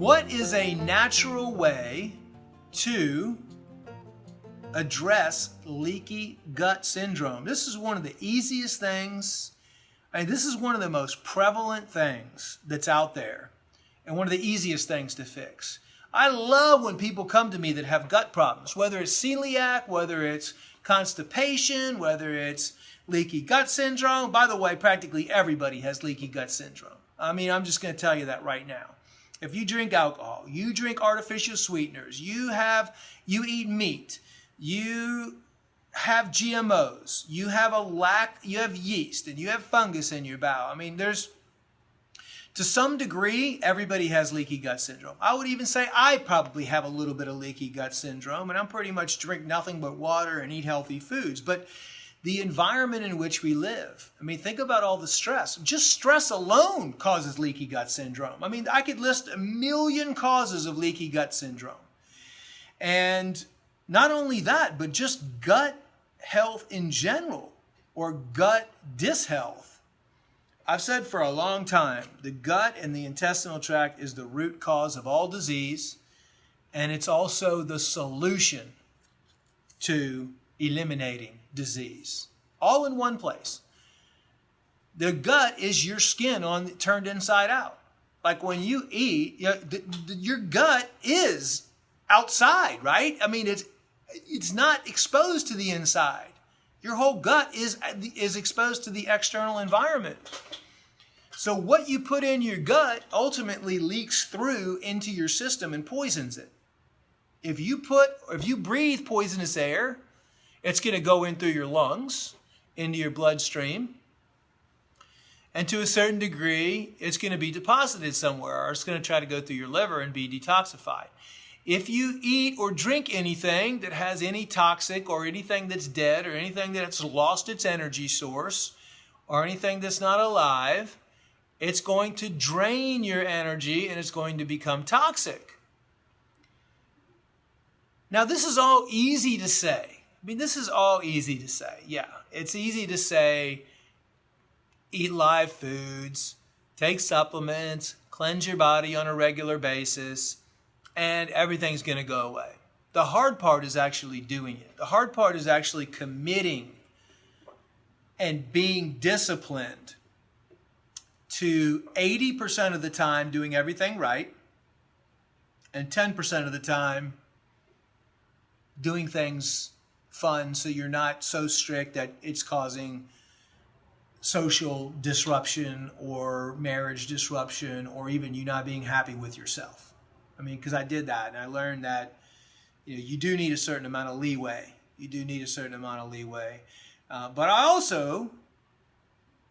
What is a natural way to address leaky gut syndrome? This is one of the easiest things. This is one of the most prevalent things that's out there and one of the easiest things to fix. I love when people come to me that have gut problems, whether it's celiac, whether it's constipation, whether it's leaky gut syndrome. By the way, practically everybody has leaky gut syndrome. I'm just going to tell you that right now. If you drink alcohol, you drink artificial sweeteners, you eat meat, you have GMOs, you have yeast, and you have fungus in your bowel. To some degree, everybody has leaky gut syndrome. I would even say I probably have a little bit of leaky gut syndrome, and I'm pretty much drink nothing but water and eat healthy foods. But the environment in which we live, think about all the stress. Just stress alone causes leaky gut syndrome. I could list 1 million causes of leaky gut syndrome. And not only that, but just gut health in general, or gut dyshealth. I've said for a long time, the gut and the intestinal tract is the root cause of all disease, and it's also the solution to eliminating disease. All in one place. The gut is your skin turned inside out. Like when you eat, your gut is outside, right? It's not exposed to the inside. Your whole gut is exposed to the external environment. So what you put in your gut ultimately leaks through into your system and poisons it. If you breathe poisonous air, it's going to go in through your lungs, into your bloodstream, and to a certain degree, it's going to be deposited somewhere, or it's going to try to go through your liver and be detoxified. If you eat or drink anything that has any toxic, or anything that's dead, or anything that's lost its energy source, or anything that's not alive, it's going to drain your energy and it's going to become toxic. Now, this is all easy to say. This is all easy to say. Yeah, it's easy to say, eat live foods, take supplements, cleanse your body on a regular basis, and everything's going to go away. The hard part is actually doing it. The hard part is actually committing and being disciplined to 80% of the time doing everything right, and 10% of the time doing things fun, so you're not so strict that it's causing social disruption or marriage disruption, or even you not being happy with yourself. Because I did that, and I learned that you do need a certain amount of leeway. But I also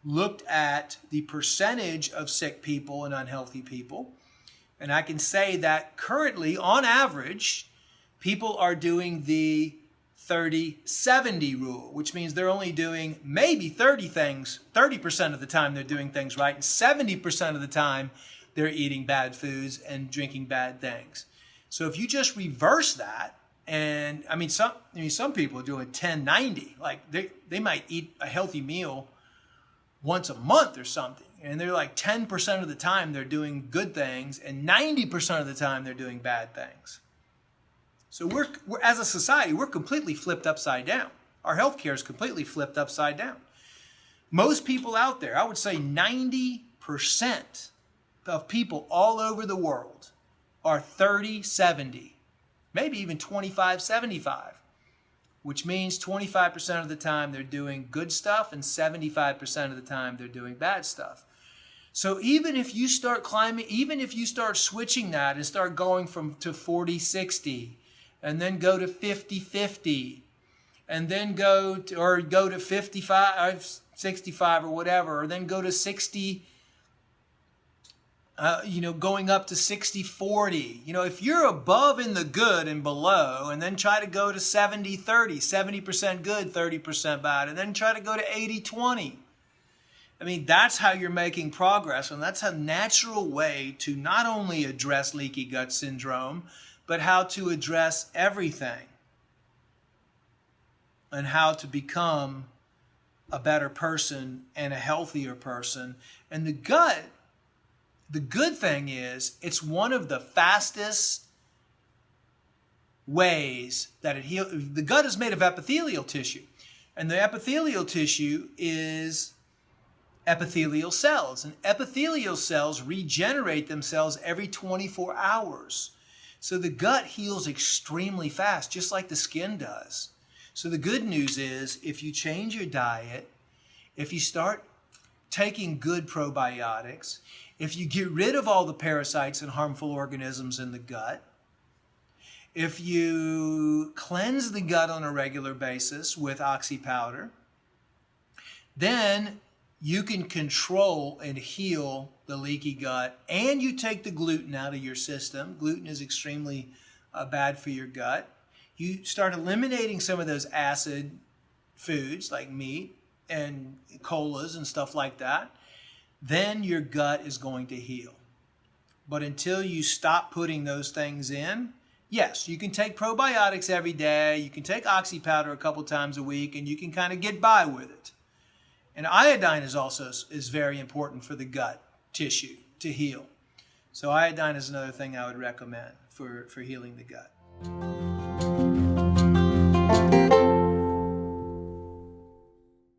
looked at the percentage of sick people and unhealthy people, and I can say that currently, on average, people are doing the 30-70 rule, which means they're only doing maybe 30 things. 30% of the time they're doing things right, and 70% of the time they're eating bad foods and drinking bad things. So if you just reverse that, and some people are doing 10-90, like they might eat a healthy meal once a month or something, and they're like 10% of the time they're doing good things, and 90% of the time they're doing bad things. So we're as a society, we're completely flipped upside down. Our healthcare is completely flipped upside down. Most people out there, I would say 90% of people all over the world are 30-70, maybe even 25-75, which means 25% of the time they're doing good stuff and 75% of the time they're doing bad stuff. So even if you start switching that and start going to 40-60, and then go to 50-50, and then go to 55-65 or whatever, or then go to 60, going up to 60-40. If you're above in the good and below, and then try to go to 70-30, 70% good, 30% bad, and then try to go to 80-20. That's how you're making progress, and that's a natural way to not only address leaky gut syndrome, but how to address everything and how to become a better person and a healthier person. And the gut The good thing is it's one of the fastest ways that it heals. The gut is made of epithelial tissue, and the epithelial tissue is epithelial cells, and epithelial cells regenerate themselves every 24 hours. So the gut heals extremely fast, just like the skin does. So the good news is if you change your diet, if you start taking good probiotics, if you get rid of all the parasites and harmful organisms in the gut, if you cleanse the gut on a regular basis with oxy powder, then you can control and heal the leaky gut, and you take the gluten out of your system. Gluten is extremely bad for your gut. You start eliminating some of those acid foods like meat and colas and stuff like that, then your gut is going to heal. But until you stop putting those things in, yes, you can take probiotics every day, you can take oxy powder a couple times a week, and you can kind of get by with it. And iodine is very important for the gut tissue to heal. So iodine is another thing I would recommend for healing the gut.